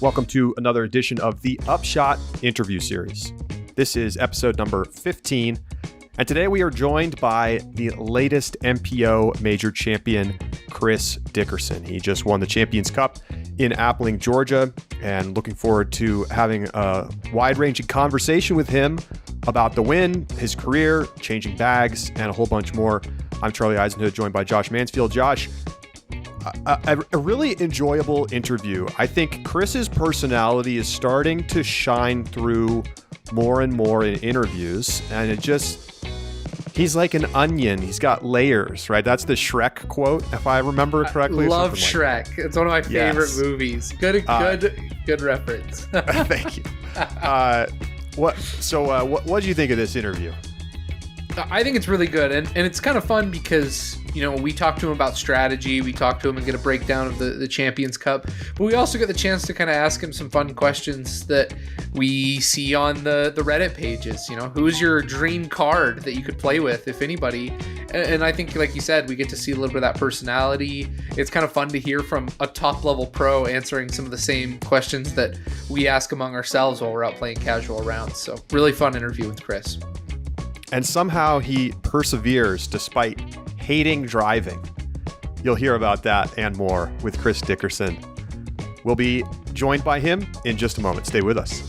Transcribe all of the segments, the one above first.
Welcome to another edition of the Upshot interview series. This is episode number 15, and today we are joined by the latest MPO major champion, Chris Dickerson. He just won the Champions Cup in Appling, Georgia, and looking forward to having a wide-ranging conversation with him about the win, his career, changing bags, and a whole bunch more. I'm Charlie Eisenhood, joined by Josh Mansfield. Josh, a really enjoyable interview. I think Chris's personality is starting to shine through more and more in interviews, and he's like an onion. He's got layers, right? That's the Shrek quote, if I remember correctly. I love Shrek. It's one of my favorite movies. Good reference. Thank you. What did you think of this interview? I think it's really good, and it's kind of fun because, you know, we talked to him about strategy, we talked to him and get a breakdown of the Champions Cup, but we also get the chance to kind of ask him some fun questions that we see on the Reddit pages. You know, who's your dream card that you could play with, if anybody? And I think, like you said, we get to see a little bit of that personality. It's kind of fun to hear from a top-level pro answering some of the same questions that we ask among ourselves while we're out playing casual rounds. So really fun interview with Chris. And somehow he perseveres despite hating driving. You'll hear about that and more with Chris Dickerson. We'll be joined by him in just a moment. Stay with us.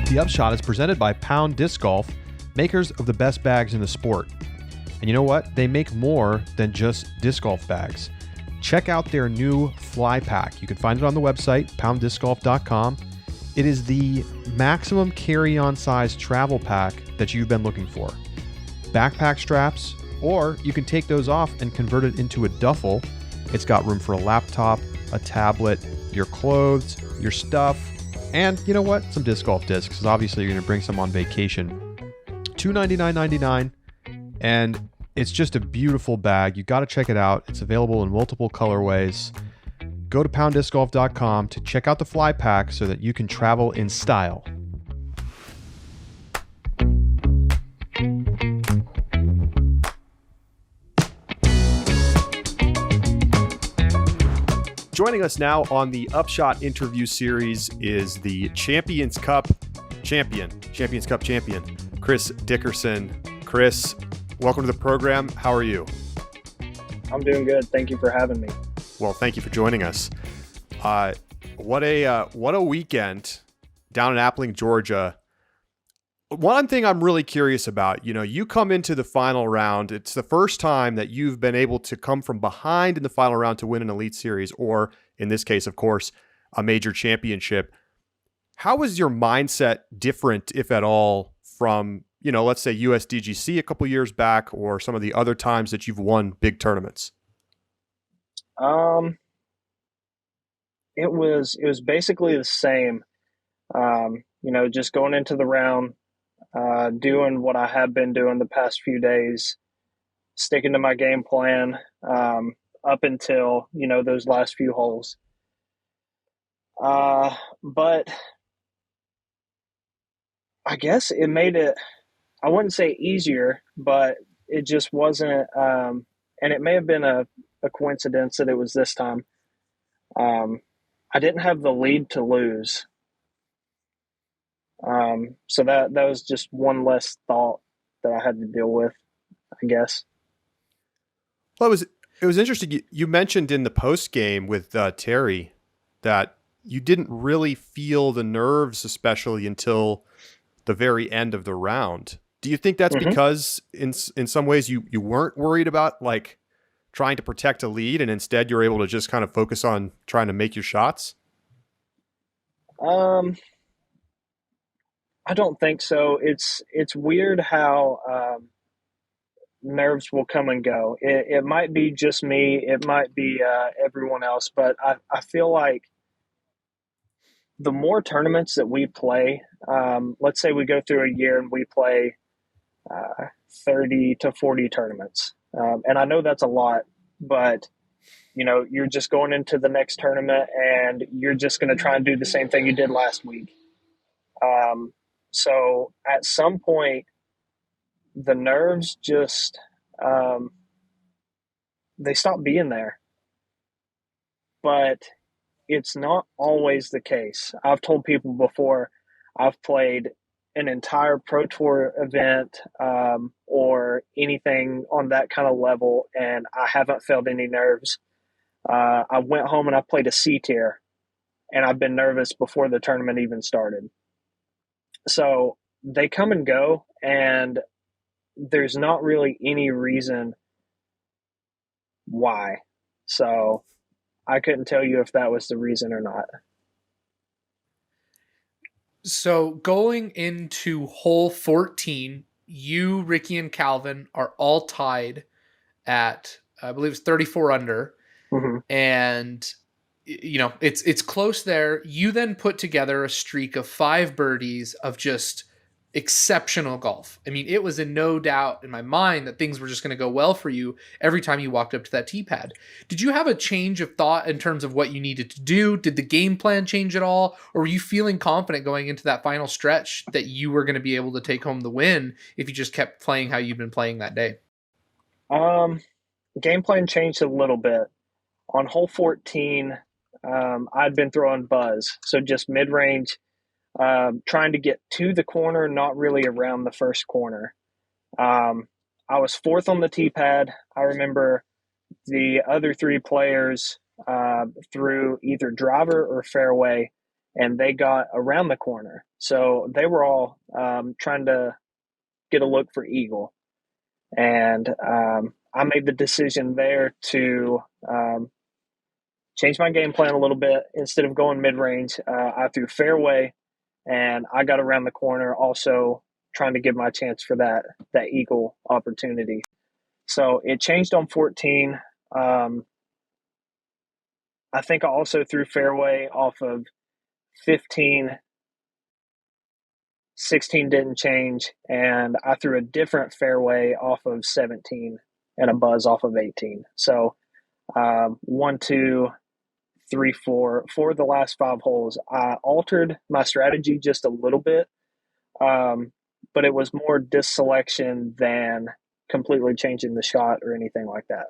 The Upshot is presented by Pound Disc Golf, makers of the best bags in the sport. And you know what? They make more than just disc golf bags. Check out their new fly pack. You can find it on the website, pounddiscgolf.com. It is the maximum carry-on size travel pack that you've been looking for. Backpack straps, or you can take those off and convert it into a duffel. It's got room for a laptop, a tablet, your clothes, your stuff, and you know what? Some disc golf discs, because obviously you're going to bring some on vacation. $299.99, and it's just a beautiful bag. You got to check it out. It's available in multiple colorways. Go to pounddiscgolf.com to check out the fly pack so that you can travel in style. Joining us now on the Upshot interview series is the Champions Cup champion, Chris Dickerson. Chris, welcome to the program. How are you? I'm doing good. Thank you for having me. Well, thank you for joining us. What a weekend down in Appling, Georgia. One thing I'm really curious about, you know, you come into the final round. It's the first time that you've been able to come from behind in the final round to win an Elite Series, or in this case, of course, a major championship. How was your mindset different, if at all, from, you know, let's say USDGC a couple years back, or some of the other times that you've won big tournaments? It was basically the same. You know, just going into the round, doing what I have been doing the past few days, sticking to my game plan, up until, you know, those last few holes. But I guess it made it, I wouldn't say easier, but it just wasn't, and it may have been a coincidence that it was this time. I didn't have the lead to lose. So that was just one less thought that I had to deal with, I guess. Well, it was interesting. You mentioned in the post game with Terry that you didn't really feel the nerves, especially until the very end of the round. Do you think that's because in some ways you weren't worried about like trying to protect a lead, and instead you're able to just kind of focus on trying to make your shots? I don't think so. It's weird how nerves will come and go. It might be just me. It might be everyone else. But I feel like the more tournaments that we play, let's say we go through a year and we play 30 to 40 tournaments. And I know that's a lot, but you know, you're just going into the next tournament and you're just going to try and do the same thing you did last week. So at some point, the nerves just they stop being there. But it's not always the case. I've told people before, I've played an entire Pro Tour event or anything on that kind of level, and I haven't felt any nerves. I went home and I played a C tier, and I've been nervous before the tournament even started. So they come and go, and there's not really any reason why. So I couldn't tell you if that was the reason or not. So going into hole 14, you, Ricky, and Calvin are all tied at, I believe it's 34 under. Mm-hmm. And it's close there. You then put together a streak of 5 birdies of just exceptional golf. I mean, it was in no doubt in my mind that things were just going to go well for you every time you walked up to that tee pad. Did you have a change of thought in terms of what you needed to do? Did the game plan change at all? Or were you feeling confident going into that final stretch that you were going to be able to take home the win if you just kept playing how you've been playing that day? Game plan changed a little bit. On hole 14, I'd been throwing buzz, so just mid-range, trying to get to the corner, not really around the first corner. I was 4th on the tee pad. I remember the other 3 players threw either driver or fairway, and they got around the corner. So they were all trying to get a look for eagle. And I made the decision there to change my game plan a little bit. Instead of going mid-range, I threw fairway, and I got around the corner, also trying to give my chance for that eagle opportunity. So it changed on 14. I think I also threw fairway off of 15. 16 didn't change, and I threw a different fairway off of 17 and a buzz off of 18. So 1, 2, 3, 4 for the last 5 holes. I altered my strategy just a little bit, but it was more disc selection than completely changing the shot or anything like that.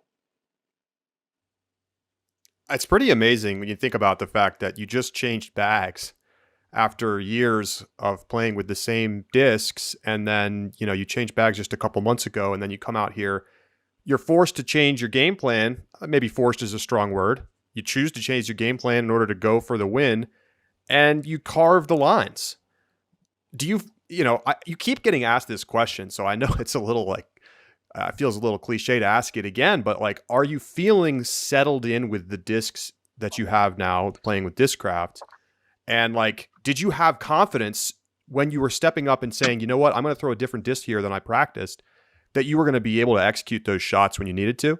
It's pretty amazing when you think about the fact that you just changed bags after years of playing with the same discs, and then you changed bags just a couple months ago, and then you come out here, you're forced to change your game plan. Maybe forced is a strong word. You choose to change your game plan in order to go for the win, and you carve the lines. Do you you keep getting asked this question, so I know it's a little it feels a little cliche to ask it again, but are you feeling settled in with the discs that you have now playing with Discraft? And did you have confidence when you were stepping up and saying, you know what, I'm going to throw a different disc here than I practiced, that you were going to be able to execute those shots when you needed to?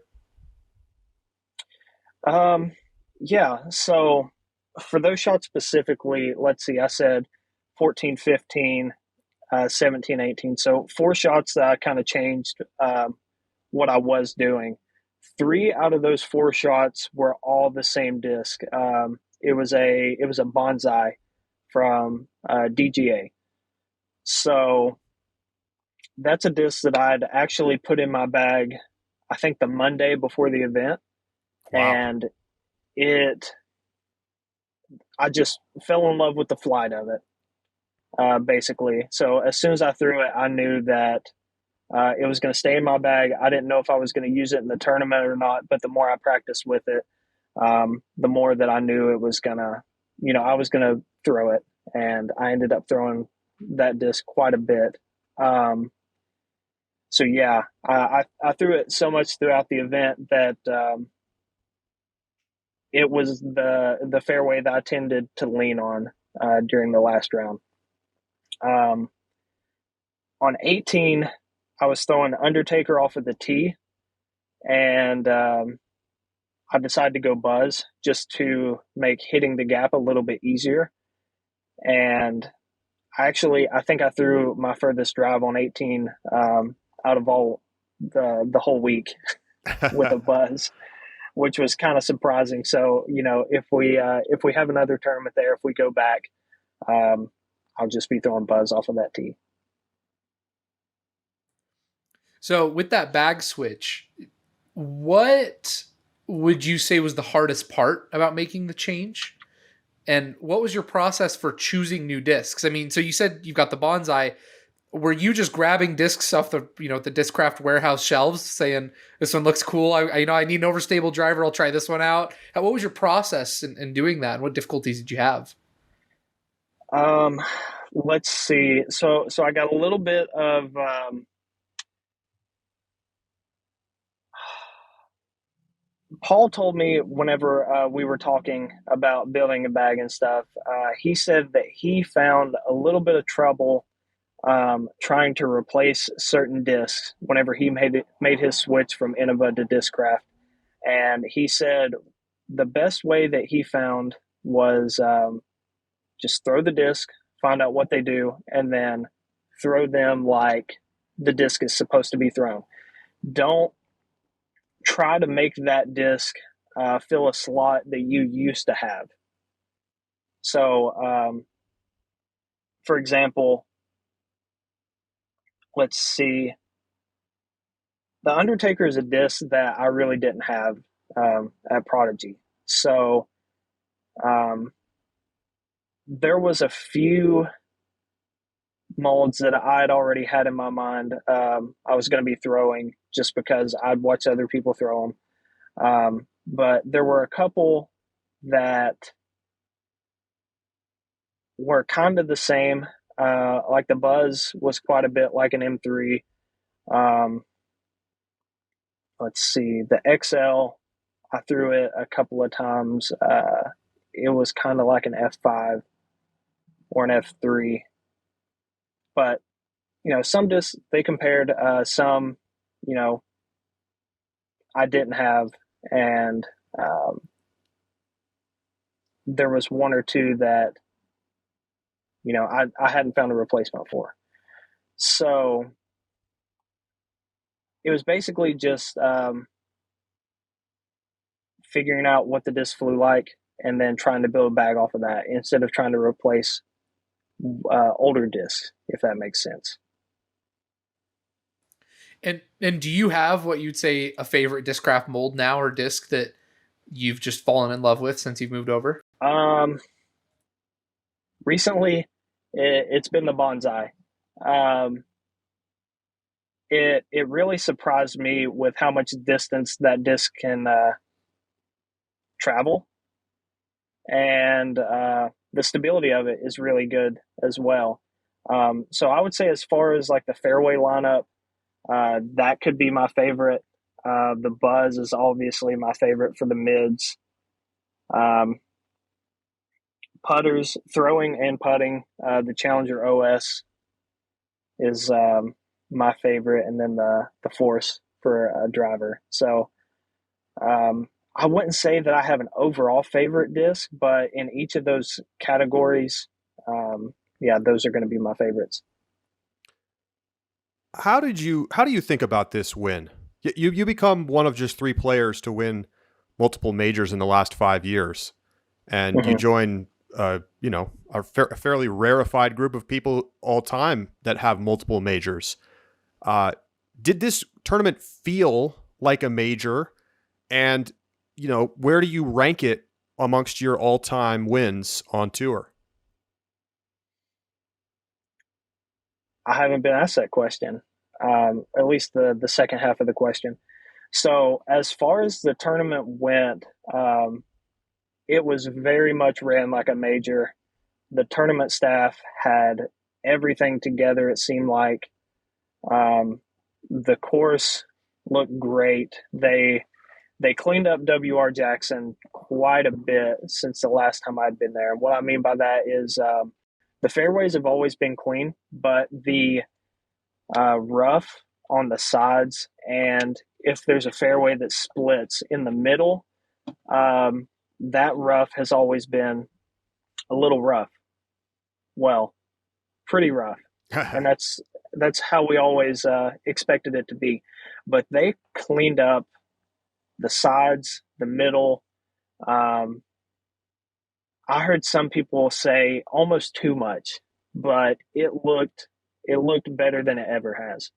Yeah. So for those shots specifically, let's see, I said 14, 15, 17, 18. So 4 shots that I kind of changed what I was doing. 3 out of those 4 shots were all the same disc. It was a bonsai from DGA. So that's a disc that I'd actually put in my bag, I think the Monday before the event. Wow. And I just fell in love with the flight of it, basically. So as soon as I threw it, I knew that it was going to stay in my bag. I didn't know if I was going to use it in the tournament or not, but the more I practiced with it, the more that I knew it was going to, I was going to throw it. And I ended up throwing that disc quite a bit. So yeah, I threw it so much throughout the event that it was the fairway that I tended to lean on during the last round. On 18, I was throwing Undertaker off of the tee, and I decided to go buzz just to make hitting the gap a little bit easier. And I think I threw my furthest drive on 18 out of all the whole week with a buzz, which was kind of surprising. So, if we have another tournament there, if we go back, I'll just be throwing buzz off of that tee. So with that bag switch, what would you say was the hardest part about making the change? And what was your process for choosing new discs? I mean, so you said you've got the Bonsai. Were you just grabbing discs off the the Discraft warehouse shelves, saying this one looks cool? I need an overstable driver. I'll try this one out. What was your process in doing that? And what difficulties did you have? Let's see. So I got a little bit of Paul told me whenever we were talking about building a bag and stuff, he said that he found a little bit of trouble trying to replace certain discs whenever he made his switch from Innova to Discraft. And he said the best way that he found was just throw the disc, find out what they do, and then throw them like the disc is supposed to be thrown. Don't try to make that disc fill a slot that you used to have. So, for example, let's see. The Undertaker is a disc that I really didn't have at Prodigy. So, there was a few molds that I'd already had in my mind I was going to be throwing just because I'd watch other people throw them. But there were a couple that were kind of the same. Like the Buzz was quite a bit like an M3. Let's see, the XL, I threw it a couple of times. It was kind of like an F5 or an F3. But, some discs, they compared some, I didn't have. And there was one or two that, I hadn't found a replacement for. So it was basically just figuring out what the disc flew like and then trying to build a bag off of that instead of trying to replace older discs, if that makes sense. And do you have what you'd say a favorite Discraft mold now or disc that you've just fallen in love with since you've moved over? Recently, it's been the Bonsai. It really surprised me with how much distance that disc can travel, and the stability of it is really good as well. So I would say, as far as like the fairway lineup, that could be my favorite. The Buzz is obviously my favorite for the mids. Putters, throwing and putting, the Challenger OS is my favorite, and then the Force for a driver. So I wouldn't say that I have an overall favorite disc, but in each of those categories, those are going to be my favorites. How do you think about this win? You become one of just 3 players to win multiple majors in the last 5 years, and you join a fairly rarefied group of people all time that have multiple majors. Did this tournament feel like a major? And where do you rank it amongst your all-time wins on tour? I haven't been asked that question, at least the second half of the question. So as far as the tournament went, it was very much ran like a major. The tournament staff had everything together, it seemed like. The course looked great. They cleaned up W.R. Jackson quite a bit since the last time I'd been there. And what I mean by that is the fairways have always been clean, but the rough on the sides, and if there's a fairway that splits in the middle, that rough has always been a little rough. Well, pretty rough. And that's how we always expected it to be. But they cleaned up the sides, the middle. I heard some people say almost too much, but it looked better than it ever has.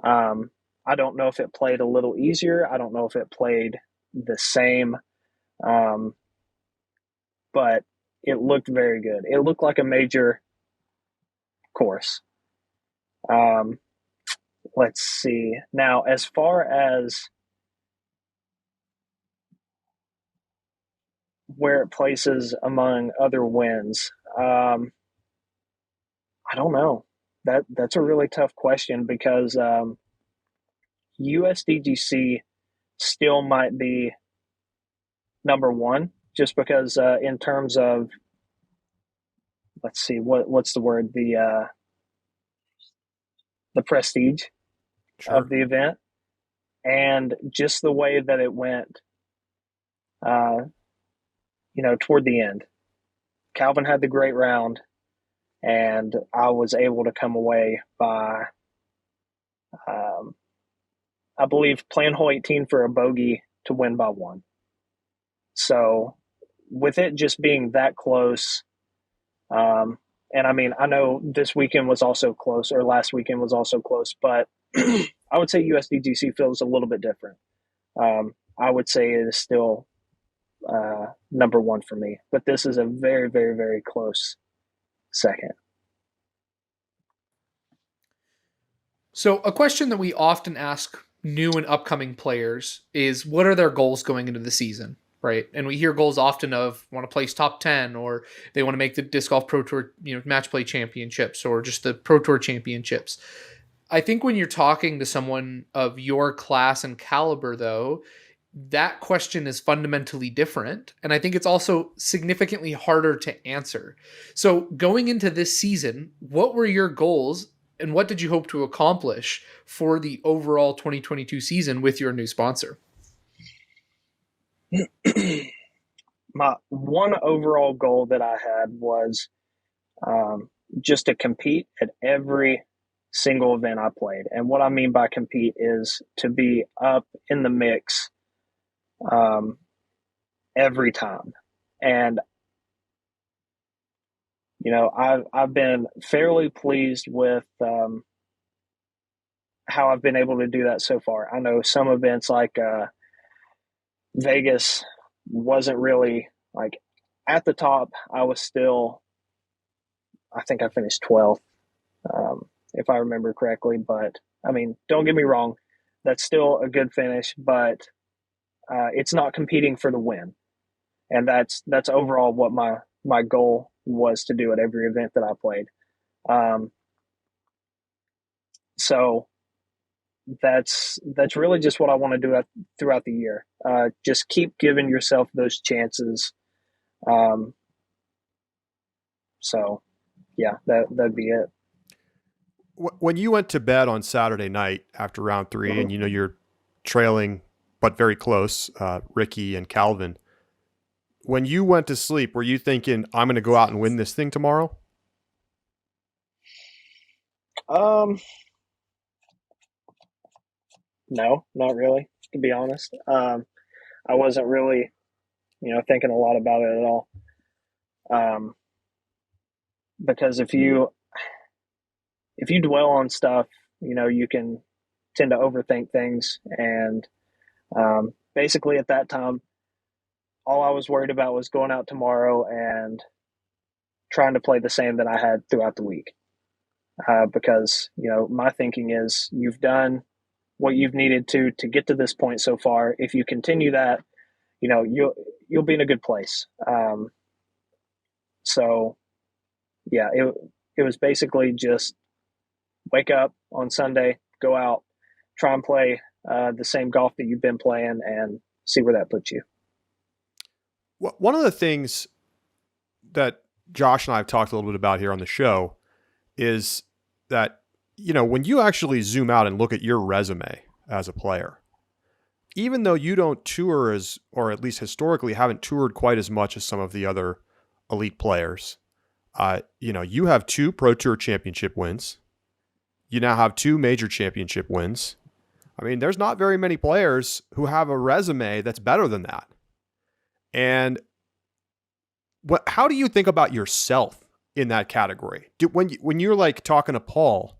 I don't know if it played a little easier. I don't know if it played the same, um, but it looked very good. It looked like a major course. Um, let's see. Now, as far as where it places among other wins, I don't know. That's a really tough question because USDGC still might be number one, just because in terms of, let's see, what's the word, the prestige Sure. of the event, and just the way that it went, uh, toward the end. Calvin had the great round, and I was able to come away by, um, I believe, playing hole 18 for a bogey to win by one. So, with it just being that close, and I mean, I know this weekend was also close, or last weekend was also close, but I would say USDGC feels a little bit different. I would say it is still number one for me, but this is a very, very, very close second. So, a question that we often ask new and upcoming players is what are their goals going into the season, right? And we hear goals often of want to place top 10, or they want to make the Disc Golf Pro Tour, match play championships, or just the Pro Tour championships. I think when you're talking to someone of your class and caliber, though, that question is fundamentally different. And I think it's also significantly harder to answer. So going into this season, what were your goals and what did you hope to accomplish for the overall 2022 season with your new sponsor? My one overall goal that I had was just to compete at every single event I played. And what I mean by compete is to be up in the mix every time. And I've been fairly pleased with how I've been able to do that so far. I know some events like Vegas wasn't really like at the top. I was still, I think I finished 12th, if I remember correctly. But I mean, don't get me wrong, that's still a good finish, but it's not competing for the win. And that's overall what my goal was to do at every event that I played. So that's really just what I want to do throughout the year. Just keep giving yourself those chances. So yeah, that'd be it. When you went to bed on Saturday night after round 3, and you're trailing but very close, Ricky and Calvin, when you went to sleep, were you thinking, I'm going to go out and win this thing tomorrow? No, not really, to be honest. I wasn't really, thinking a lot about it at all. Because if you dwell on stuff, you can tend to overthink things. And basically at that time, all I was worried about was going out tomorrow and trying to play the same that I had throughout the week. Because, my thinking is you've done what you've needed to get to this point so far. If you continue that, you'll be in a good place. So yeah, it was basically just wake up on Sunday, go out, try and play the same golf that you've been playing, and see where that puts you. One of the things that Josh and I have talked a little bit about here on the show is that, when you actually zoom out and look at your resume as a player, even though you don't tour as, or at least historically haven't toured quite as much as some of the other elite players, you have 2 Pro Tour championship wins. You now have 2 major championship wins. I mean, there's not very many players who have a resume that's better than that. And how do you think about yourself in that category? When you're like talking to Paul,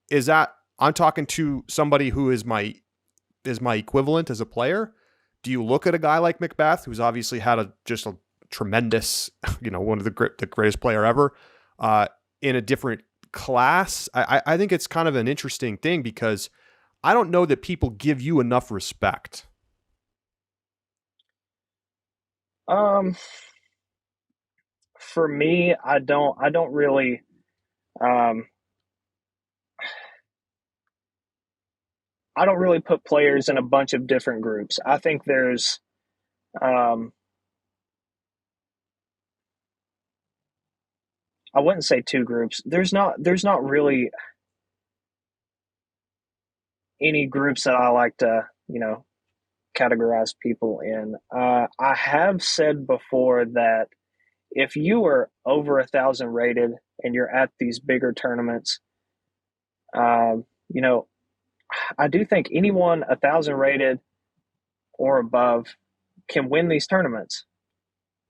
is that I'm talking to somebody who is my equivalent as a player. Do you look at a guy like Macbeth, who's obviously had just a tremendous, one of the greatest player ever, in a different class? I think it's kind of an interesting thing because I don't know that people give you enough respect. For me, I don't really. I don't really put players in a bunch of different groups. I think there's, I wouldn't say two groups. There's not really any groups that I like to, categorize people in. I have said before that if you are over 1,000 rated and you're at these bigger tournaments, you know, I do think anyone 1,000 rated or above can win these tournaments.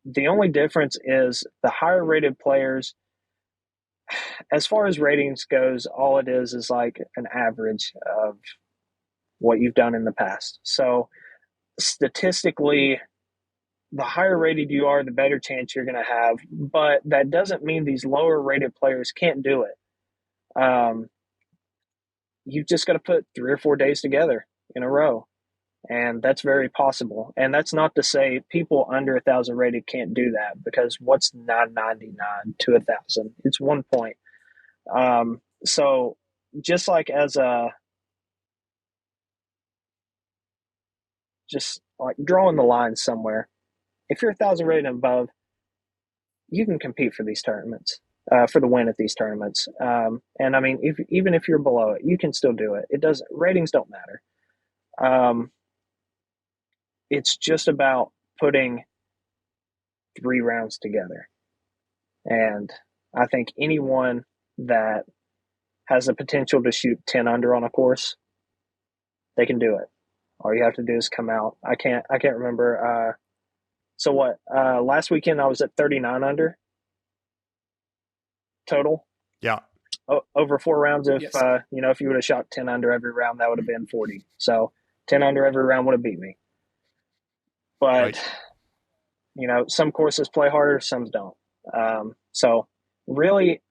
The only difference is the higher rated players, as far as ratings goes, all it is like an average of what you've done in the past. So statistically, the higher rated you are, the better chance you're going to have. But that doesn't mean these lower rated players can't do it. You've just got to put 3 or 4 days together in a row. And that's very possible. And that's not to say people under 1,000 rated can't do that, because what's 999 to 1,000? It's 1 point. So just like just like drawing the line somewhere, if you're 1,000 rated and above, you can compete for these tournaments, for the win at these tournaments. And I mean, even if you're below it, you can still do it. Ratings don't matter. It's just about putting 3 rounds together. And I think anyone that has the potential to shoot 10 under on a course, they can do it. All you have to do is come out. I can't remember. So what? Last weekend I was at 39 under total. Yeah. Over 4 rounds. If Yes. If you would have shot 10 under every round, that would have been 40. So 10 under every round would have beat me. But Right. Some courses play harder, some don't. So really,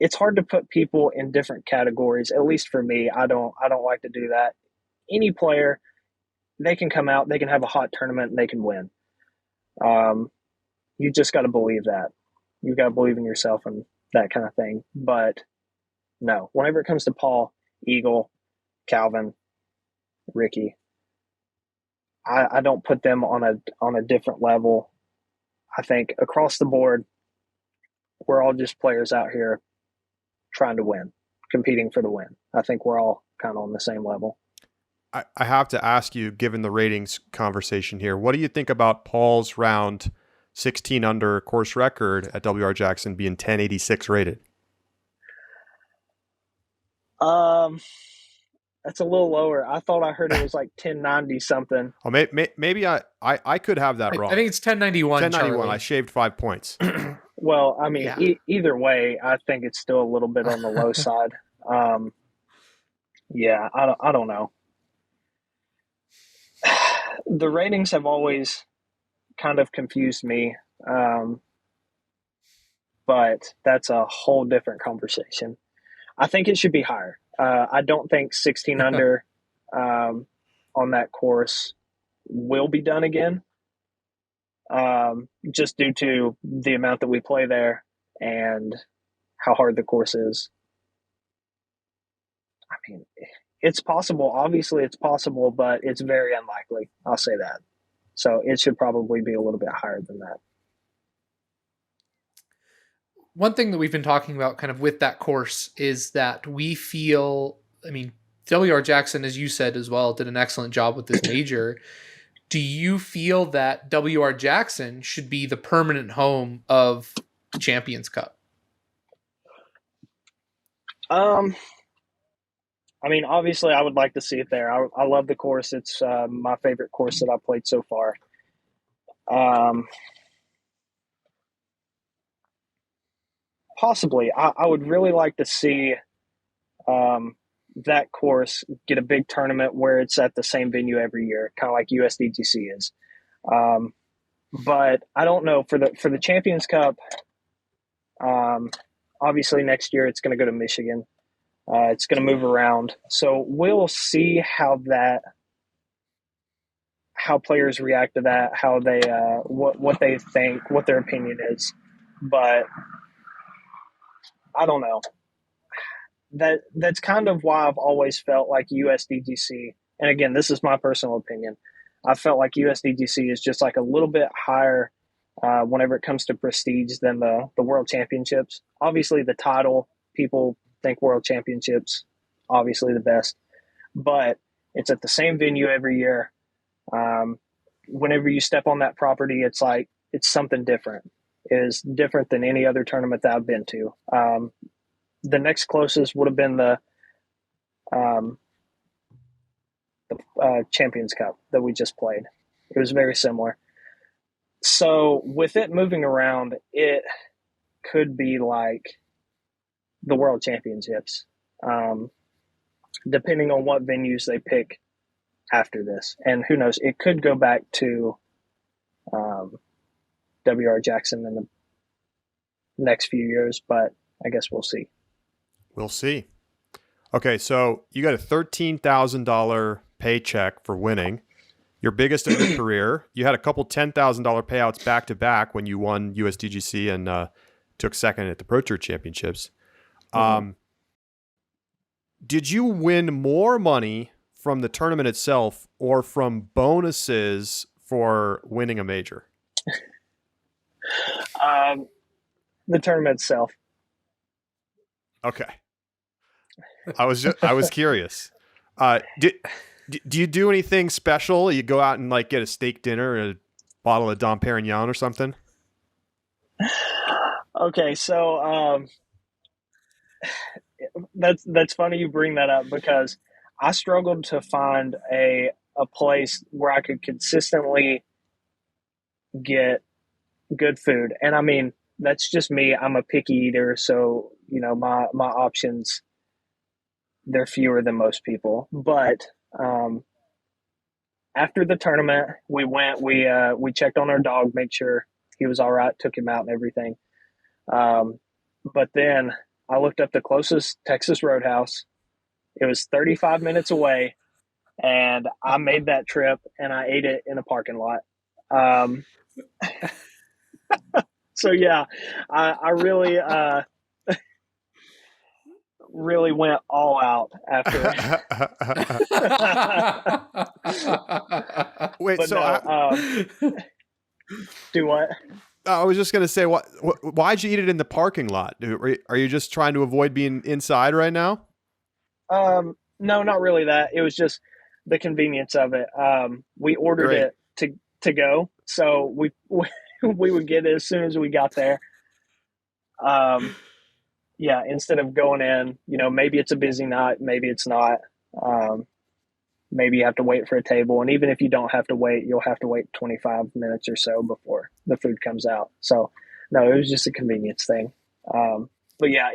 it's hard to put people in different categories. At least for me, I don't like to do that. Any player, they can come out, they can have a hot tournament, and they can win. You just got to believe that. You got to believe in yourself and that kind of thing. But no, whenever it comes to Paul, Eagle, Calvin, Ricky, I don't put them on a different level. I think across the board, we're all just players out here trying to win, competing for the win. I think we're all kind of on the same level. I have to ask you, given the ratings conversation here, what do you think about Paul's round 16 under course record at WR Jackson being 1086 rated? That's a little lower. I thought I heard it was like 1090 something. Oh, maybe I could have that wrong. I think it's 1091. 1091. Charlie. I shaved 5 points. Well, I mean, Yeah. Either way, I think it's still a little bit on the low side. Yeah, I don't know. The ratings have always kind of confused me, but that's a whole different conversation. I think it should be higher. I don't think 16 under on that course will be done again, just due to the amount that we play there and how hard the course is. I mean, it's possible. Obviously, it's possible, but it's very unlikely. I'll say that. So it should probably be a little bit higher than that. One thing that we've been talking about kind of with that course is that we feel, I mean, WR Jackson, as you said as well, did an excellent job with this major. Do you feel that WR Jackson should be the permanent home of the Champions Cup? I mean, obviously, I would like to see it there. I love the course. It's my favorite course that I've played so far. Possibly. I would really like to see that course get a big tournament where it's at the same venue every year, kind of like USDGC is. But I don't know for the Champions Cup. Obviously, next year it's going to go to Michigan. It's going to move around, so we'll see how players react to that, how they what they think, what their opinion is. But I don't know. That's kind of why I've always felt like USDGC, and again, this is my personal opinion. I felt like USDGC is just like a little bit higher whenever it comes to prestige than the World Championships. Obviously, the title, people think World Championships, obviously the best, but it's at the same venue every year. Whenever you step on that property, it's like it's something different. It is different than any other tournament that I've been to. The next closest would have been the Champions Cup that we just played. It was very similar. So with it moving around, it could be like the World Championships, depending on what venues they pick after this. And who knows, it could go back to W.R. Jackson in the next few years, but I guess we'll see. We'll see. Okay, so you got a $13,000 paycheck for winning, your biggest of your career. You had a couple $10,000 payouts back to back when you won USDGC and took second at the Pro Tour Championships. Did you win more money from the tournament itself or from bonuses for winning a major? The tournament itself. Okay. I was curious. Do you do anything special? You go out and like get a steak dinner and a bottle of Dom Perignon or something? Okay, so that's funny you bring that up because I struggled to find a place where I could consistently get good food. And I mean, that's just me. I'm a picky eater, so you know, my options, they're fewer than most people. But after the tournament, we checked on our dog, made sure he was all right, took him out and everything. But then I looked up the closest Texas Roadhouse. It was 35 minutes away, and I made that trip, and I ate it in a parking lot. So yeah, I really really went all out after. Wait, But so no, do what? I was just gonna say, why'd you eat it in the parking lot? Are you just trying to avoid being inside right now? No, not really that. It was just the convenience of it. We ordered Great. it to go, so we would get it as soon as we got there. Yeah, instead of going in, you know, maybe it's a busy night, maybe it's not. Maybe you have to wait for a table, and even if you don't have to wait, you'll have to wait 25 minutes or so before the food comes out. So, no, it was just a convenience thing. But yeah,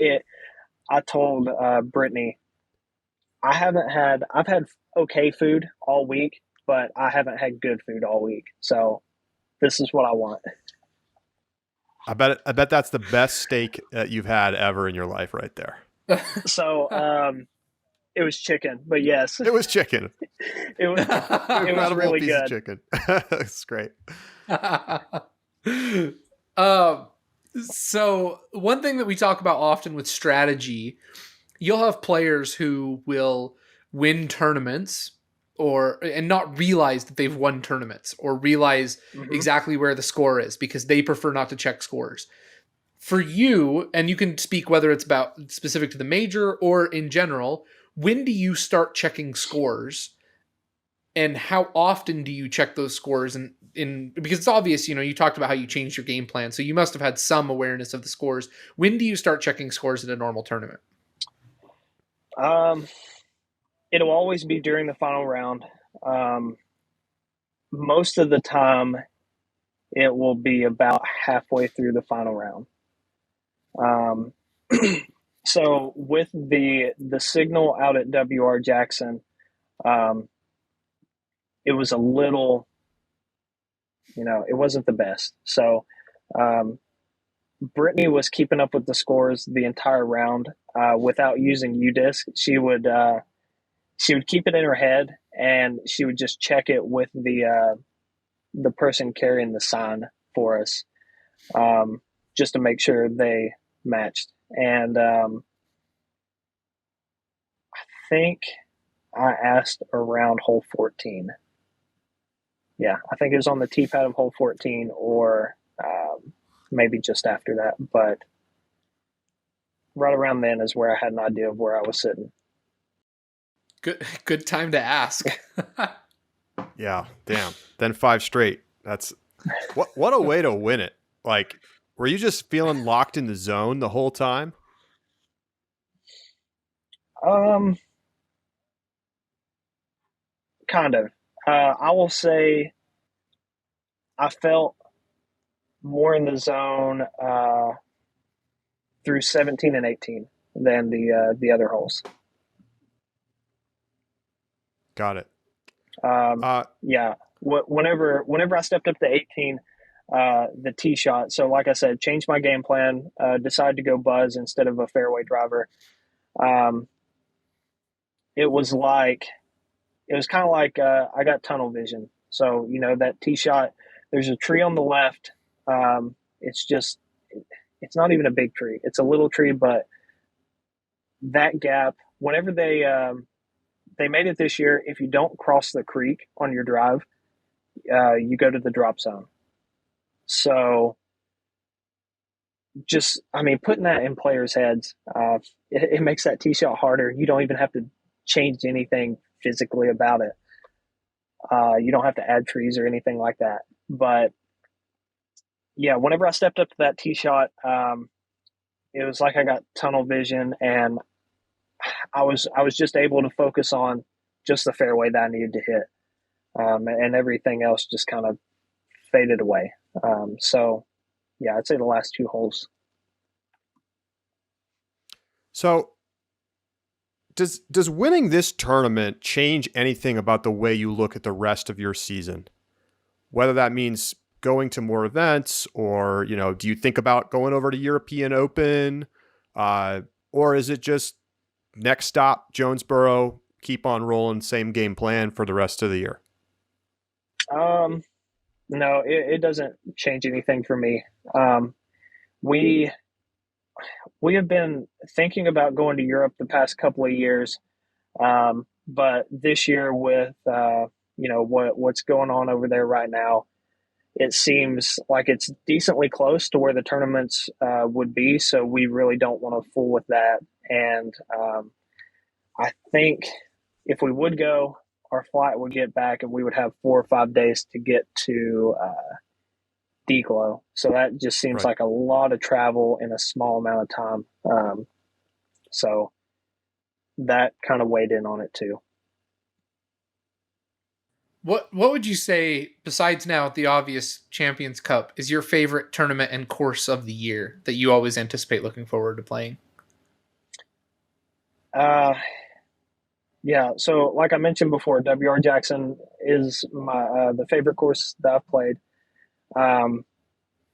I told Brittany, I've had okay food all week, but I haven't had good food all week. So this is what I want. I bet that's the best steak that you've had ever in your life, right there. So it was chicken, but yes, It was chicken. it was Incredible really piece of good. chicken. It's great. So one thing that we talk about often with strategy, you'll have players who will win tournaments and not realize that they've won tournaments or realize exactly where the score is because they prefer not to check scores. For you, and you can speak whether it's about specific to the major or in general, when do you start checking scores and how often do you check those scores? And because it's obvious, you know, you talked about how you changed your game plan, so you must have had some awareness of the scores. When do you start checking scores at a normal tournament? It'll always be during the final round. Most of the time, it will be about halfway through the final round. So with the signal out at WR Jackson, um, it was a little, it wasn't the best. So um, Brittany was keeping up with the scores the entire round without using UDisc. She would keep it in her head, and she would just check it with the person carrying the sign for us, just to make sure they matched. And I think I asked around hole 14. Yeah, I think it was on the tee pad of hole 14 or maybe just after that. But right around then is where I had an idea of where I was sitting. Good time to ask. Yeah, damn. Then 5 straight. That's what a way to win it. Like, were you just feeling locked in the zone the whole time? Kind of. I will say I felt more in the zone through 17 and 18 than the other holes. Got it. Yeah. Whenever I stepped up to 18, the tee shot. So, like I said, changed my game plan. Decided to go buzz instead of a fairway driver. It was kind of like I got tunnel vision. So that tee shot. There's a tree on the left. It's not even a big tree. It's a little tree, but that gap. Whenever they made it this year, if you don't cross the creek on your drive, you go to the drop zone. So putting that in players' heads, it makes that tee shot harder. You don't even have to change anything physically about it. You don't have to add trees or anything like that. But yeah, whenever I stepped up to that tee shot, it was like I got tunnel vision, and I was just able to focus on just the fairway that I needed to hit, and everything else just kind of faded away. So yeah, I'd say the last 2 holes. So does winning this tournament change anything about the way you look at the rest of your season? Whether that means going to more events, or, do you think about going over to European Open, or is it just next stop, Jonesboro, keep on rolling, same game plan for the rest of the year? No, it doesn't change anything for me. We have been thinking about going to Europe the past couple of years, but this year with what's going on over there right now, it seems like it's decently close to where the tournaments would be. So we really don't want to fool with that. And I think if we would go, our flight would get back and we would have 4 or 5 days to get to Declo. So that just seems like a lot of travel in a small amount of time. So that kind of weighed in on it too. What would you say, besides now the obvious Champions Cup, is your favorite tournament and course of the year that you always anticipate looking forward to playing? Yeah, so like I mentioned before, WR Jackson is my the favorite course that I've played.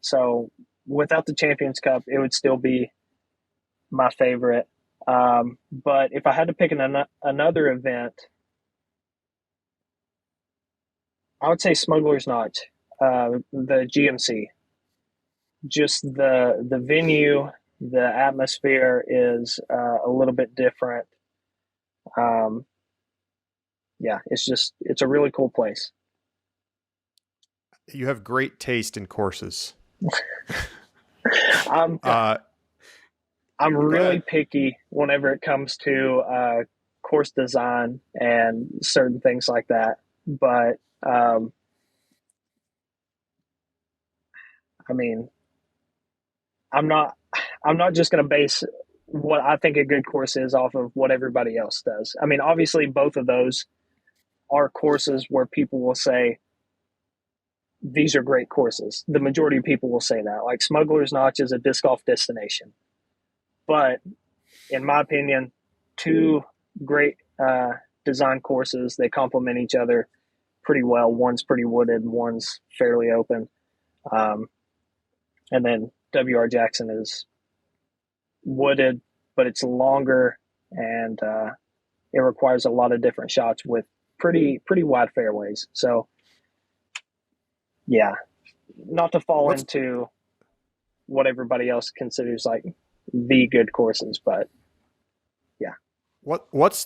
So without the Champions Cup, it would still be my favorite. But if I had to pick another event, I would say Smuggler's Notch, the GMC. Just the venue, the atmosphere is a little bit different. Yeah, it's a really cool place. You have great taste in courses. I'm really picky whenever it comes to course design and certain things like that. But I'm not just going to base what I think a good course is off of what everybody else does. I mean, obviously both of those are courses where people will say, these are great courses. The majority of people will say that. Like Smuggler's Notch is a disc golf destination. But in my opinion, two great design courses. They complement each other pretty well. One's pretty wooded, one's fairly open. And then W.R. Jackson is wooded, but it's longer, and it requires a lot of different shots with pretty wide fairways. So, yeah, not to fall into what everybody else considers like the good courses, but yeah. What's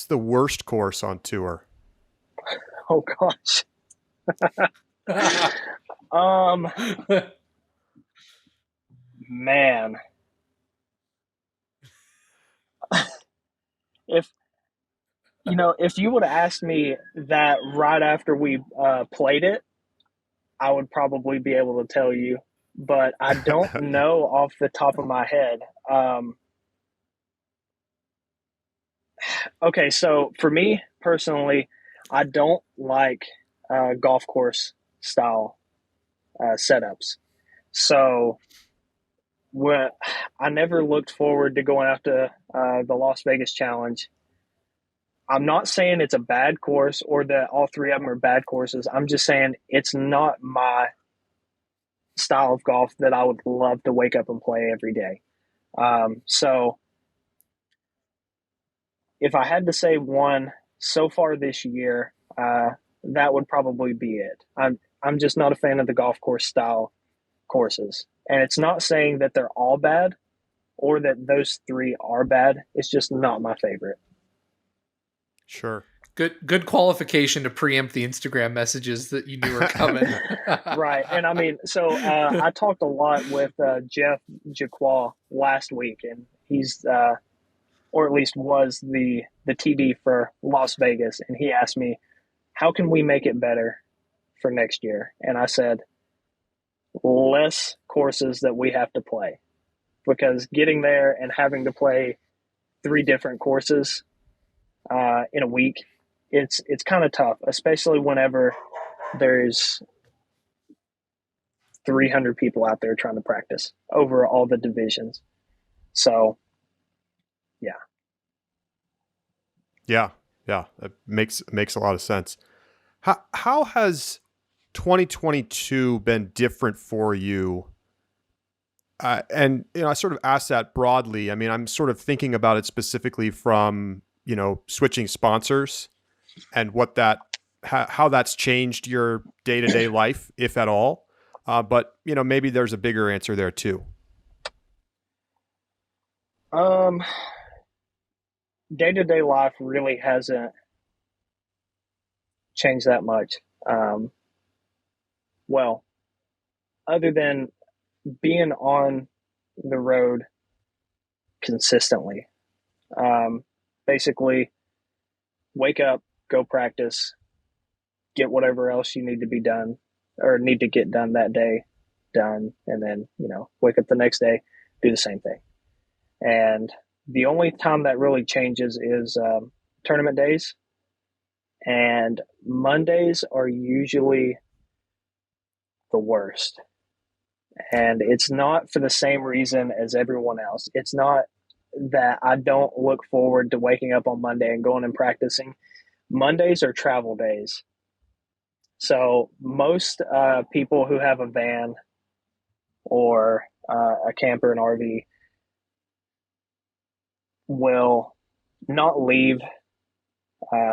the worst course on tour? Oh gosh. Man, if you would have asked me that right after we played it, I would probably be able to tell you, but I don't know off the top of my head. Okay, so for me personally, I don't like golf course style setups. So I never looked forward to going after the Las Vegas Challenge. I'm not saying it's a bad course or that all three of them are bad courses. I'm just saying it's not my style of golf that I would love to wake up and play every day. So if I had to say one so far this year, that would probably be it. I'm just not a fan of the golf course style courses. And it's not saying that they're all bad or that those three are bad. It's just not my favorite. Sure. Good qualification to preempt the Instagram messages that you knew were coming. Right. And I mean, so I talked a lot with Jeff Jacquot last week, and he's or at least was the TD for Las Vegas, and he asked me, how can we make it better for next year? And I said, less courses that we have to play, because getting there and having to play 3 different courses in a week, it's kind of tough, especially whenever there's 300 people out there trying to practice over all the divisions. So, yeah. Yeah. That makes a lot of sense. How has 2022 been different for you? And I sort of asked that broadly. I mean, I'm sort of thinking about it specifically from switching sponsors and how that's changed your day-to-day life, if at all. But maybe there's a bigger answer there too. Day-to-day life really hasn't changed that much. Well, other than being on the road consistently. Basically, wake up, go practice, get whatever else you need to be done or need to get done that day done, and then, wake up the next day, do the same thing. And the only time that really changes is tournament days. And Mondays are usually the worst. And it's not for the same reason as everyone else. It's not that I don't look forward to waking up on Monday and going and practicing. Mondays are travel days. So most people who have a van or a camper, an RV, will not leave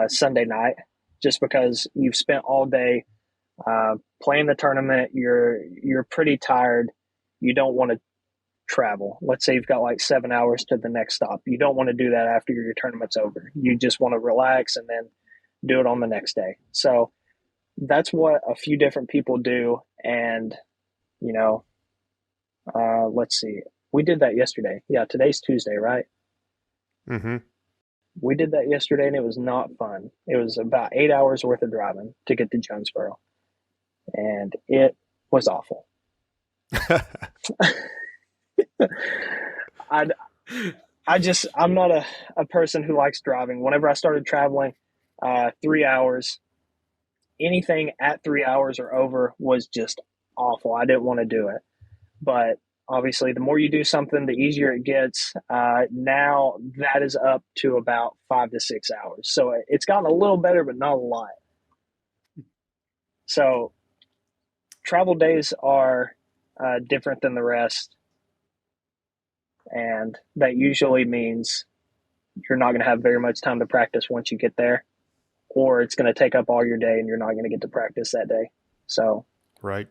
Sunday night just because you've spent all day playing the tournament. You're pretty tired. You don't want to travel. Let's say you've got like 7 hours to the next stop. You don't want to do that after your tournament's over. You just want to relax and then do it on the next day. So that's what a few different people do. And, let's see. We did that yesterday. Yeah, today's Tuesday, right? Mm-hmm. We did that yesterday, and it was not fun. It was about 8 hours worth of driving to get to Jonesboro, and it was awful. I'm not a person who likes driving. Whenever I started traveling, 3 hours, anything at 3 hours or over was just awful. I didn't want to do it. But obviously, the more you do something, the easier it gets. Now that is up to about 5 to 6 hours. So it's gotten a little better, but not a lot. So travel days are different than the rest. And that usually means you're not going to have very much time to practice once you get there, or it's going to take up all your day and you're not going to get to practice that day. So, Right.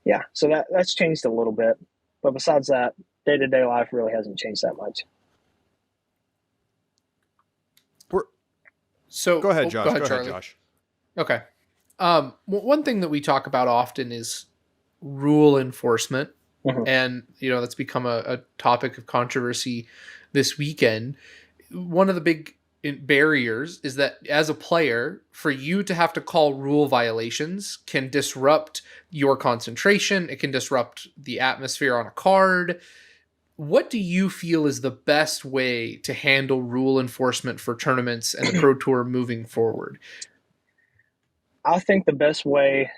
yeah, so that's changed a little bit. But besides that, day-to-day life really hasn't changed that much. So Go ahead, Josh. Go ahead, Go ahead, Charlie. Josh. Okay. One thing that we talk about often is rule enforcement. Mhm. And, that's become a topic of controversy this weekend. One of the big barriers is that as a player, for you to have to call rule violations can disrupt your concentration. It can disrupt the atmosphere on a card. What do you feel is the best way to handle rule enforcement for tournaments and the Pro Tour moving forward? I think the best way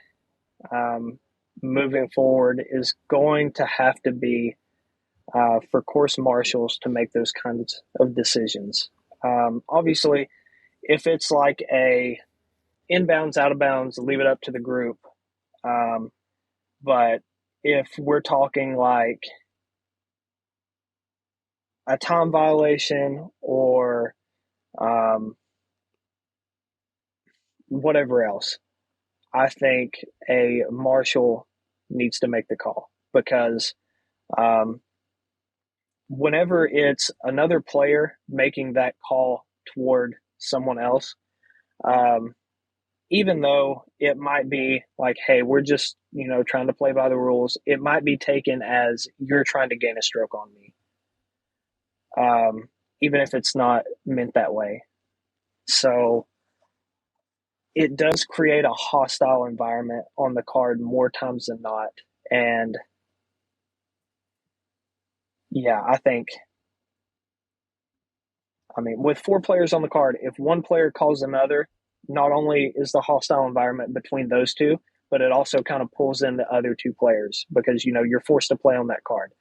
moving forward is going to have to be for course marshals to make those kinds of decisions. Obviously, if it's like a inbounds, out of bounds, leave it up to the group. But if we're talking like a time violation or whatever else, I think a marshal needs to make the call because whenever it's another player making that call toward someone else, even though it might be like, hey, we're just, trying to play by the rules, it might be taken as you're trying to gain a stroke on me. Even if it's not meant that way. So it does create a hostile environment on the card more times than not. And yeah, with 4 players on the card, if one player calls another, not only is the hostile environment between those two, but it also kind of pulls in the other 2 players because, you're forced to play on that card.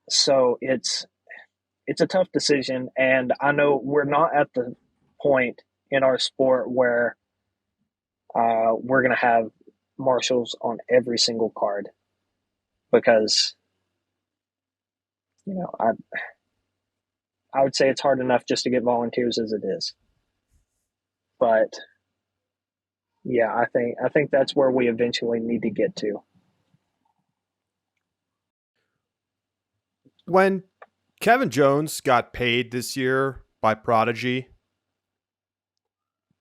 So it's a tough decision. And I know we're not at the point in our sport where we're going to have marshals on every single card because, I would say it's hard enough just to get volunteers as it is. But yeah, I think that's where we eventually need to get to. When Kevin Jones got paid this year by Prodigy,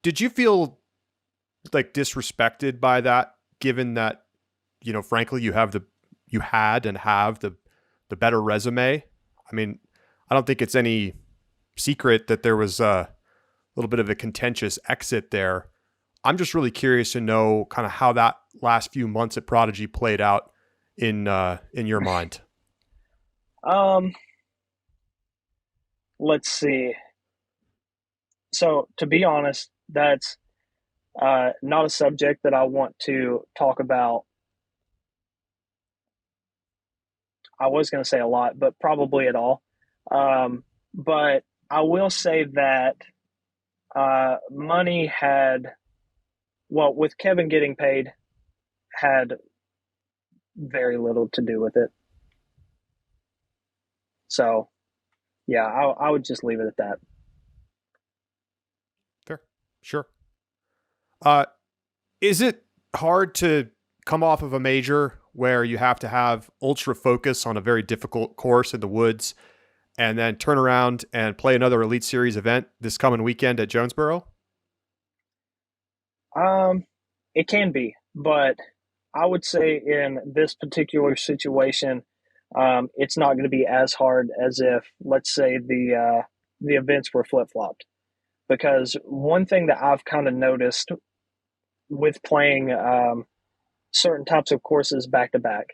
did you feel like disrespected by that, given that, frankly, you had and have the better resume? I mean, I don't think it's any secret that there was a little bit of a contentious exit there. I'm just really curious to know kind of how that last few months at Prodigy played out in your mind. Let's see. So to be honest, that's not a subject that I want to talk about. I was going to say a lot, but probably at all. But I will say that money with Kevin getting paid, had very little to do with it. So, yeah, I would just leave it at that. Fair. Sure. Is it hard to come off of a major where you have to have ultra focus on a very difficult course in the woods and then turn around and play another Elite Series event this coming weekend at Jonesboro? It can be, but I would say in this particular situation, it's not going to be as hard as if, let's say, the events were flip-flopped. Because one thing that I've kind of noticed with playing certain types of courses back-to-back,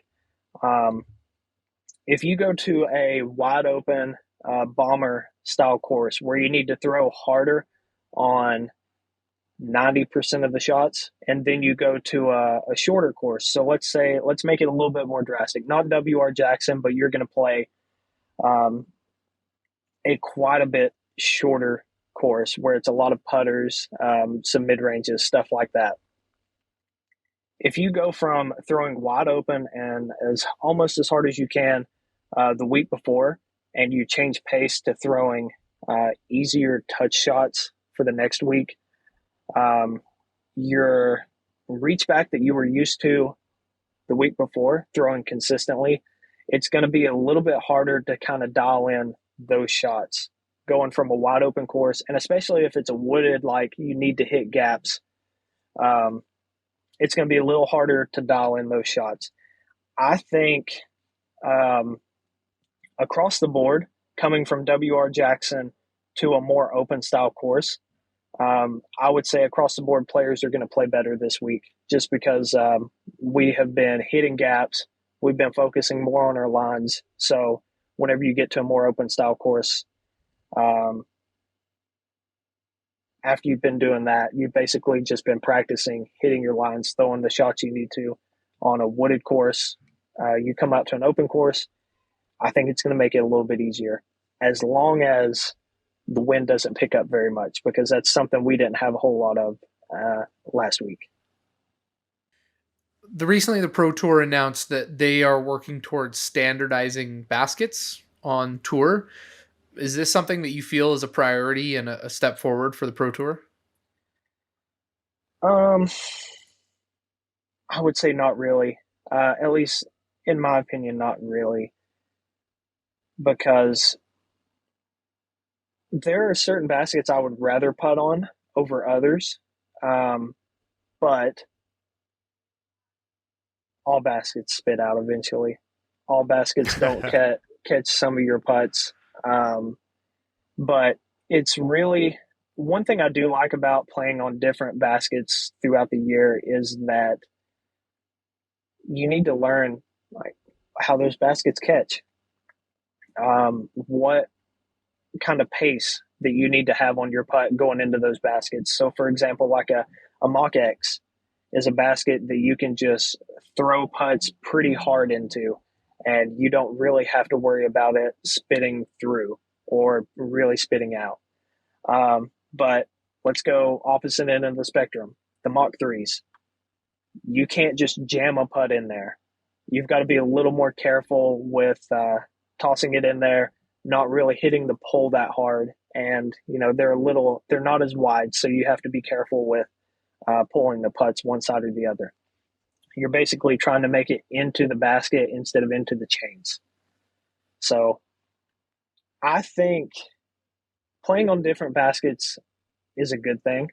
if you go to a wide-open bomber-style course where you need to throw harder on 90% of the shots, and then you go to a shorter course. So let's make it a little bit more drastic. Not W.R. Jackson, but you're going to play a quite a bit shorter course where it's a lot of putters, some mid ranges, stuff like that. If you go from throwing wide open and almost as hard as you can the week before, and you change pace to throwing easier touch shots for the next week, your reach back that you were used to the week before, throwing consistently, it's going to be a little bit harder to kind of dial in those shots going from a wide open course, and especially if it's a wooded, like you need to hit gaps. It's going to be a little harder to dial in those shots. I think across the board, coming from W.R. Jackson to a more open style course, I would say across the board players are going to play better this week just because we have been hitting gaps. We've been focusing more on our lines. So whenever you get to a more open style course, after you've been doing that, you've basically just been practicing hitting your lines, throwing the shots you need to on a wooded course. You come out to an open course, I think it's going to make it a little bit easier as long as the wind doesn't pick up very much, because that's something we didn't have a whole lot of last week. Recently, the Pro Tour announced that they are working towards standardizing baskets on tour. Is this something that you feel is a priority and a step forward for the Pro Tour? I would say not really. At least in my opinion, not really. Because there are certain baskets I would rather putt on over others. But all baskets spit out eventually. All baskets don't catch some of your putts. But it's really one thing I do like about playing on different baskets throughout the year is that you need to learn like how those baskets catch, what kind of pace that you need to have on your putt going into those baskets. So for example, like a Mach X is a basket that you can just throw putts pretty hard into, and you don't really have to worry about it spitting through or really spitting out. But let's go opposite end of the spectrum, the Mach 3s. You can't just jam a putt in there. You've got to be a little more careful with tossing it in there, not really hitting the pole that hard. And, they're not as wide, so you have to be careful with pulling the putts one side or the other. You're basically trying to make it into the basket instead of into the chains. So I think playing on different baskets is a good thing.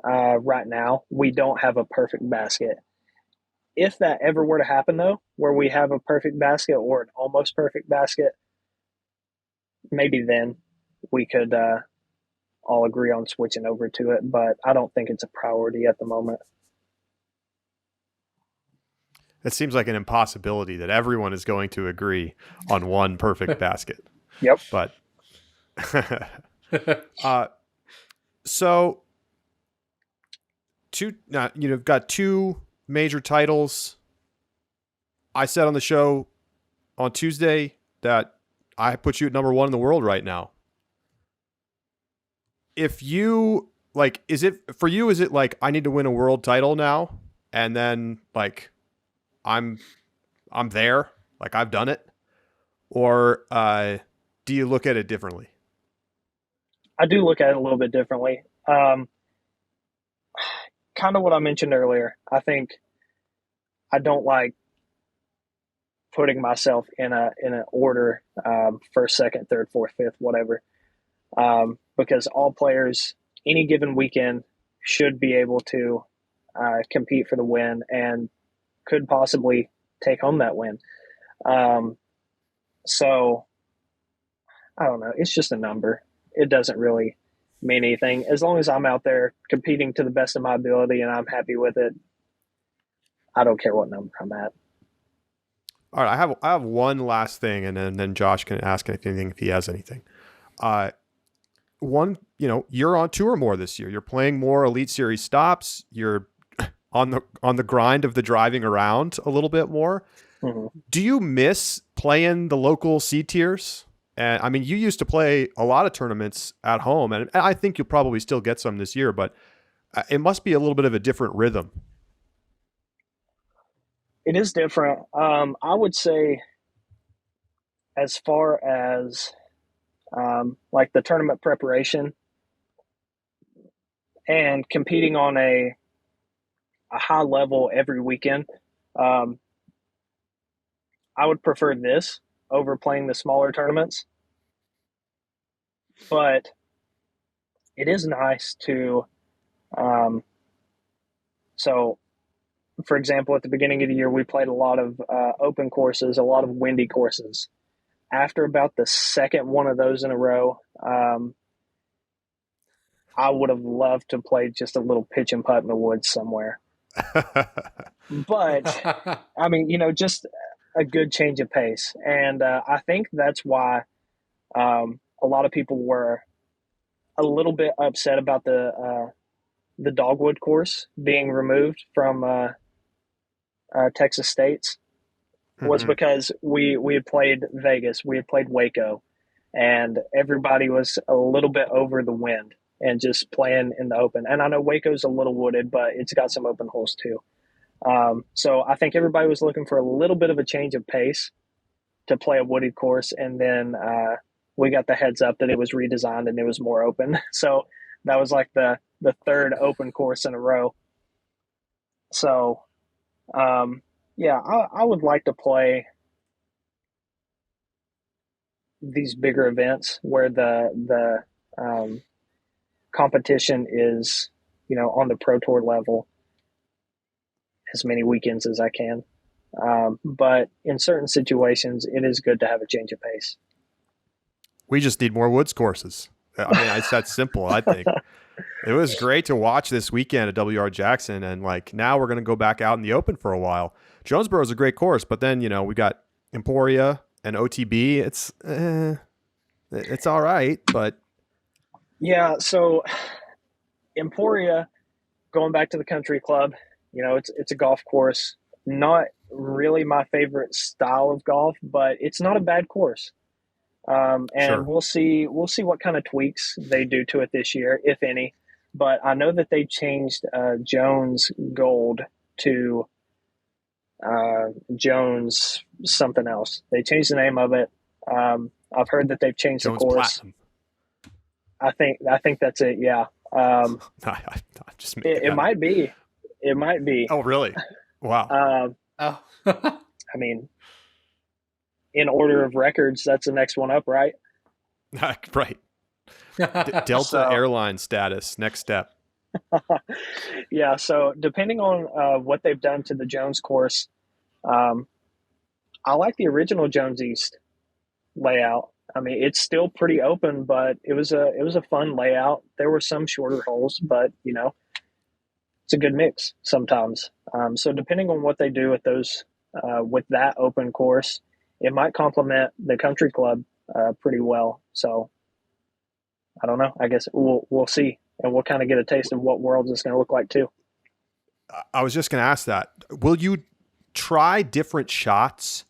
Right now, we don't have a perfect basket. If that ever were to happen, though, where we have a perfect basket or an almost perfect basket, maybe then we could all agree on switching over to it. But I don't think it's a priority at the moment. It seems like an impossibility that everyone is going to agree on one perfect basket. Yep. But so you've got two major titles. I said on the show on Tuesday that I put you at number 1 in the world right now. If you is it like I need to win a world title now and then like I'm there, like I've done it, or do you look at it differently? I do look at it a little bit differently. Kind of what I mentioned earlier. I think I don't like putting myself in an order, first, second, third, fourth, fifth, whatever, because all players any given weekend should be able to compete for the win and could possibly take home that win. So I don't know. It's just a number. It doesn't really mean anything. As long as I'm out there competing to the best of my ability and I'm happy with it, I don't care what number I'm at. All right, I have one last thing, and then Josh can ask anything if he has anything. you're on tour more this year. You're playing more Elite Series stops. You're on the grind of the driving around a little bit more. Mm-hmm. Do you miss playing the local C tiers? And I mean, you used to play a lot of tournaments at home, and I think you'll probably still get some this year, but it must be a little bit of a different rhythm. It is different. I would say, as far as like the tournament preparation and competing on a high level every weekend, I would prefer this over playing the smaller tournaments. But it is nice to, so for example, at the beginning of the year, we played a lot of open courses, a lot of windy courses. After about the second one of those in a row, I would have loved to play just a little pitch and putt in the woods somewhere. But, I mean, just a good change of pace. And I think that's why a lot of people were a little bit upset about the Dogwood course being removed from Texas State's, was because we had played Vegas, we had played Waco, and everybody was a little bit over the wind and just playing in the open. And I know Waco's a little wooded, but it's got some open holes too. So I think everybody was looking for a little bit of a change of pace to play a wooded course. And then we got the heads up that it was redesigned and it was more open. So that was like the third open course in a row. So, yeah, I would like to play these bigger events where the competition is, on the Pro Tour level as many weekends as I can. But in certain situations, it is good to have a change of pace. We just need more woods courses. I mean, it's that simple, I think. It was great to watch this weekend at WR Jackson, and now we're going to go back out in the open for a while. Jonesboro is a great course, but then, we got Emporia and OTB. It's all right, but yeah. So Emporia, going back to the country club, it's a golf course. Not really my favorite style of golf, but it's not a bad course. And sure. we'll see what kind of tweaks they do to it this year, if any. But I know that they changed Jones Gold to Jones something else. They changed the name of it. I've heard that they've changed Jones the course. Platinum. I think that's it. Yeah. It might be. It might be. Oh, really? Wow. Oh. I mean, in order of records, that's the next one up, right? Right. Delta Airline status, next step. Yeah, so depending on what they've done to the Jones course, I like the original Jones East layout. I mean, it's still pretty open, but it was a fun layout. There were some shorter holes, but it's a good mix sometimes. So depending on what they do with those, with that open course, it might complement the country club pretty well. So I don't know. I guess we'll see, and we'll kind of get a taste of what Worlds is going to look like too. I was just going to ask that. Will you try different shots,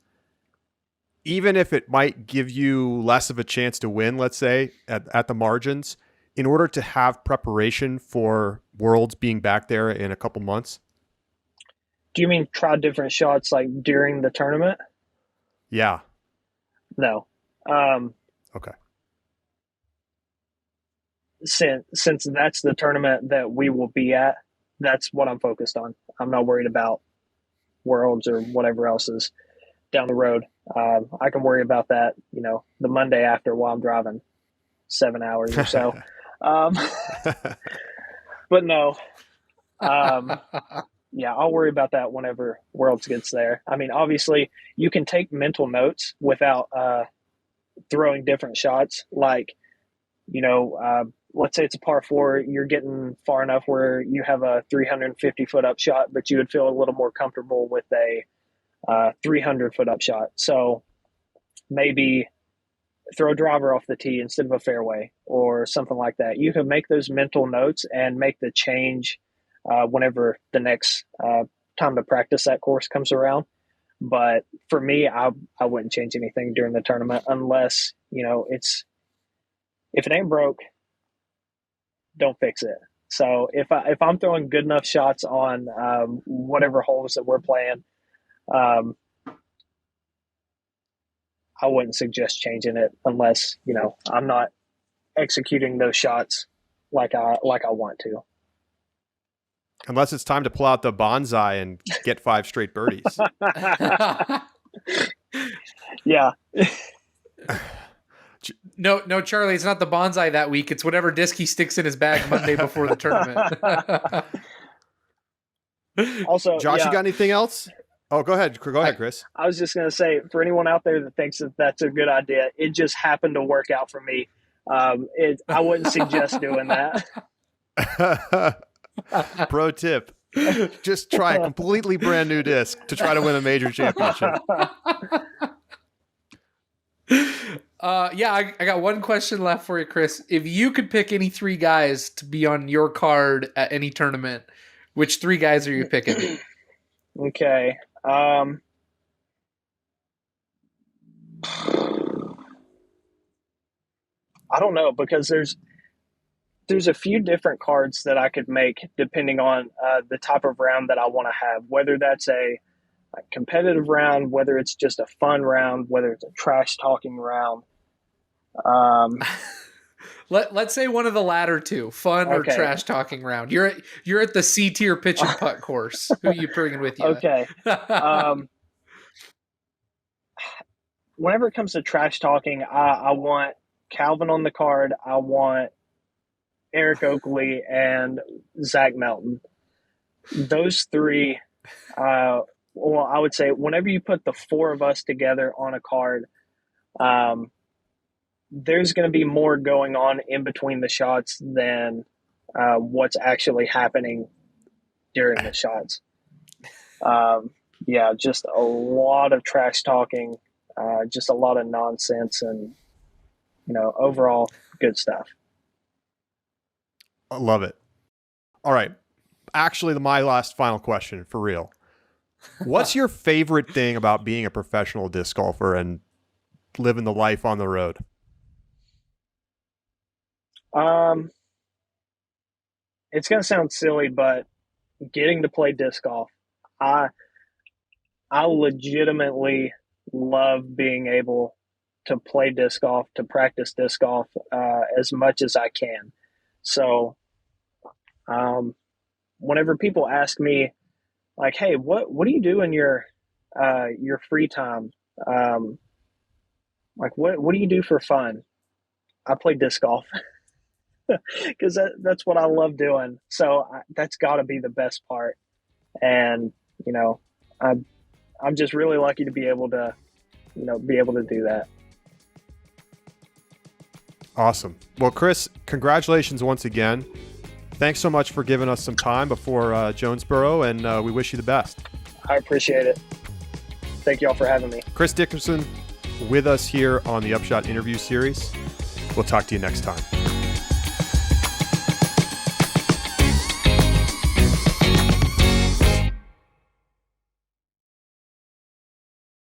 even if it might give you less of a chance to win, let's say, at the margins, in order to have preparation for Worlds being back there in a couple months? Do you mean try different shots like during the tournament? Yeah. No. Okay. Since that's the tournament that we will be at, that's what I'm focused on. I'm not worried about Worlds or whatever else is down the road. I can worry about that, the Monday after while I'm driving 7 hours or so. But no. Yeah, I'll worry about that whenever Worlds gets there. I mean, obviously, you can take mental notes without throwing different shots. Like, let's say it's a par 4, you're getting far enough where you have a 350-foot upshot, but you would feel a little more comfortable with a 300-foot upshot. So maybe throw a driver off the tee instead of a fairway or something like that. You can make those mental notes and make the change whenever the next time to practice that course comes around. But for me, I wouldn't change anything during the tournament unless, if it ain't broke, don't fix it. So if I'm throwing good enough shots on whatever holes that we're playing, I wouldn't suggest changing it unless, I'm not executing those shots like I want to. Unless it's time to pull out the bonsai and get 5 straight birdies. Yeah. No, Charlie, it's not the bonsai that week. It's whatever disc he sticks in his bag Monday before the tournament. Also, yeah, Josh, you got anything else? Oh, go ahead. Go ahead, Chris. I was just going to say, for anyone out there that thinks that that's a good idea, it just happened to work out for me. I wouldn't suggest doing that. Pro tip. Just try a completely brand new disc to try to win a major championship. I got one question left for you, Chris. If you could pick any 3 guys to be on your card at any tournament, which 3 guys are you picking? Okay. I don't know, because there's a few different cards that I could make depending on the type of round that I want to have, whether that's a competitive round, whether it's just a fun round, whether it's a trash talking round. Let's say one of the latter 2, fun or trash talking round. You're at the C tier pitch and putt course. Who are you bringing with you? Okay. Whenever it comes to trash talking, I want Calvin on the card. I want Eric Oakley and Zach Melton. Those 3, I would say whenever you put the 4 of us together on a card, there's going to be more going on in between the shots than what's actually happening during the shots. Just a lot of trash talking, just a lot of nonsense, and overall good stuff. I love it. All right. Actually, my last final question for real. What's your favorite thing about being a professional disc golfer and living the life on the road? It's going to sound silly, but getting to play disc golf, I legitimately love being able to play disc golf, to practice disc golf as much as I can. So, whenever people ask me, like, "Hey, what do you do in your free time? Like, what do you do for fun?" I play disc golf because that's what I love doing. So that's got to be the best part. And I'm just really lucky to be able to do that. Awesome. Well, Chris, congratulations once again. Thanks so much for giving us some time before Jonesboro, and we wish you the best. I appreciate it. Thank you all for having me. Chris Dickerson with us here on the Upshot interview series. We'll talk to you next time.